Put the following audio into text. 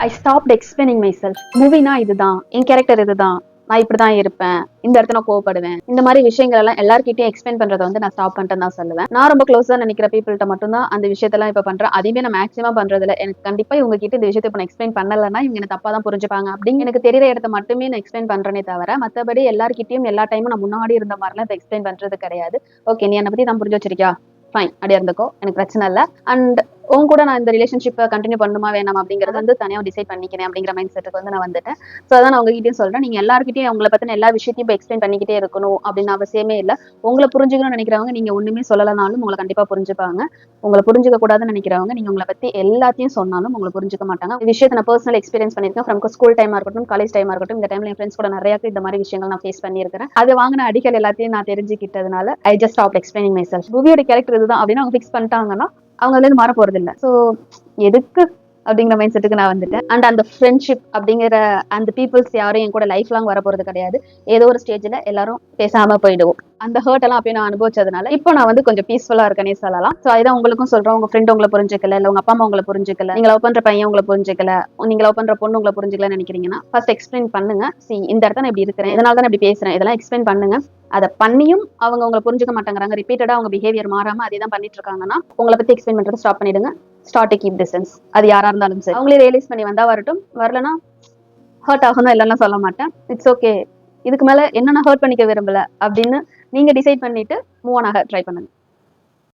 ஐ stopped explaining myself. மூவினா இதுதான், என் கேரக்டர் இதுதான், நான் இப்படிதான் இருப்பேன், இந்த இடத்துல நான் கோவப்படுவேன், இந்த மாதிரி விஷயங்கள் எல்லாம் எல்லார்கிட்டயும் எக்ஸ்பிளைன் பண்றதை வந்து நான் ஸ்டாப் பண்ணிட்டேன்னு தான் சொல்லுவேன். நான் ரொம்ப க்ளோஸா நினைக்கிற பீப்புள்கிட்ட மட்டும் தான் அந்த விஷயத்தெல்லாம் இப்ப பண்றேன். அதுவுமே நான் மேக்ஸிமம் பண்றதுல எனக்கு கண்டிப்பா இவங்க கிட்ட இந்த விஷயத்தை இப்ப நான் எக்ஸ்பிளைன் பண்ணலன்னா இவங்க என்ன தப்பா தான் புரிஞ்சுப்பாங்க அப்படின்னு எனக்கு தெரியற இடத்த மட்டுமே நான் எக்ஸ்பிளைன் பண்றேனே தவிர மத்தபடி எல்லார்கிட்டயும் எல்லா டைமும் நான் முன்னாடி இருந்த மாதிரிலாம் இப்ப எக்ஸ்பிளைன் பண்றது கிடையாது. ஓகே, நீ என்னை பத்தி தான் புரிஞ்சு வச்சிருக்கியா, ஃபைன், அப்படியே இருந்துக்கோ, எனக்கு பிரச்சனை இல்லை. அண்ட் உங்க கூட நான் இந்த ரிலேஷன்ஷிப்பை கண்டினியூ பண்ணுமா வேணாம் அப்படிங்கறது வந்து தனியா டிசைட் பண்ணிக்கிறேன் அப்படிங்கிற மைண்ட் செட்டுக்கு வந்து நான் வந்துட்டேன். ஸோ அதான் நான் உங்ககிட்டயும் சொல்றேன், நீங்க எல்லாருக்கிட்டையும் உங்களை பத்தின எல்லா விஷயத்தையும் இப்போ எக்ஸ்பிளைன் பண்ணிக்கிட்டே இருக்கணும் அப்படின்னு அவசியமே இல்லை. உங்களை புரிஞ்சுக்கணும்னு நினைக்கிறவங்க நீங்க ஒண்ணுமே சொல்லலைனாலும் உங்களை கண்டிப்பா புரிஞ்சுப்பாங்க. உங்களை புரிஞ்சுக்க கூடாதுன்னு நினைக்கிறவங்க நீங்க உங்களை பத்தி எல்லாத்தையும் சொன்னாலும் உங்களை புரிஞ்சுக்க மாட்டாங்க. இந்த விஷயத்தை நான் பர்சனல் எக்ஸ்பீரியன்ஸ் பண்ணியிருக்கேன். ஃப்ரம் ஸ்கூல் டைமா இருக்கட்டும், காலேஜ் டைமா இருக்கட்டும், இந்த டைம்ல என் ஃப்ரெண்ட்ஸ் கூட நிறைய இந்த மாதிரி விஷயங்கள் நான் ஃபேஸ் பண்ணியிருக்கிறேன். அது வாங்கின அடிகள் எல்லாத்தையும் நான் தெரிஞ்சுக்கிட்டதுனால I just stop explaining myself. மூவியோட கேரக்டர் இதுதான் அப்படின்னு அவங்க ஃபிக்ஸ் பண்ணிட்டாங்கன்னா அவங்க அதுல இருந்து மாற போறது இல்லை. ஸோ எதுக்கு அப்படிங்கிற மைண்ட் செட்டுக்கு நான் வந்துட்டேன். அண்ட் அந்த ஃப்ரெண்ட்ஷிப் அப்படிங்கிற அந்த பீப்புள்ஸ் யாரும் என் கூட லைஃப் லாங் வர போறது கிடையாது. ஏதோ ஒரு ஸ்டேஜ்ல எல்லாரும் பேசாம போயிடுவோம். அந்த ஹர்ட் எல்லாம் அப்பயே நான் அனுபவிச்சதுனால இப்போ நான் வந்து கொஞ்சம் பீஸ்ஃபுல்லா இருக்கேனே சொல்லலாம். ஸோ அதுதான் உங்களுக்கும் சொல்றேன், உங்க ஃப்ரெண்ட் உங்களை புரிஞ்சுக்கல, இல்ல உங்க அப்பா அம்மா உங்களை புரிஞ்சுக்கல, நீங்க லவ் பண்ற பையன் உங்களை புரிஞ்சுக்கல, நீங்க லவ் பண்ற பொண்ணு உங்களை புரிஞ்சுக்கலன்னு நினைக்கிறீங்கன்னா ஃபர்ஸ்ட் எக்ஸ்பிளைன் பண்ணுங்க. இந்த இடத்த நான் இப்படி இருக்கிறேன், இதனால தான் இப்படி பேசுறேன், இதெல்லாம் எக்ஸ்பிளைன் பண்ணுங்க. அதை பண்ணியும் அவங்க உங்களை புரிஞ்சுக்க மாட்டேங்கிறாங்க, ரிப்பீட்டடா அவங்க பிஹேவியர் மாறாம அதே தான் பண்ணிட்டு இருக்காங்கன்னா உங்களை பத்தி எக்ஸ்பிளைன் பண்றது ஸ்டாப் பண்ணிடுங்க. Start to keep distance. அது யாரா இருந்தாலும் சரி, அவங்களே ரியலைஸ் பண்ணி வந்தா வரட்டும், வரலன்னா ஹர்ட் ஆகணும் இல்லைன்னா சொல்ல மாட்டேன். இட்ஸ் ஓகே, இதுக்கு மேல என்ன நான் ஹர்ட் பண்ணிக்க விரும்பல அப்படின்னு நீங்க டிசைட் பண்ணிட்டு மூவ் ஆன் ஆக ட்ரை பண்ணுங்க.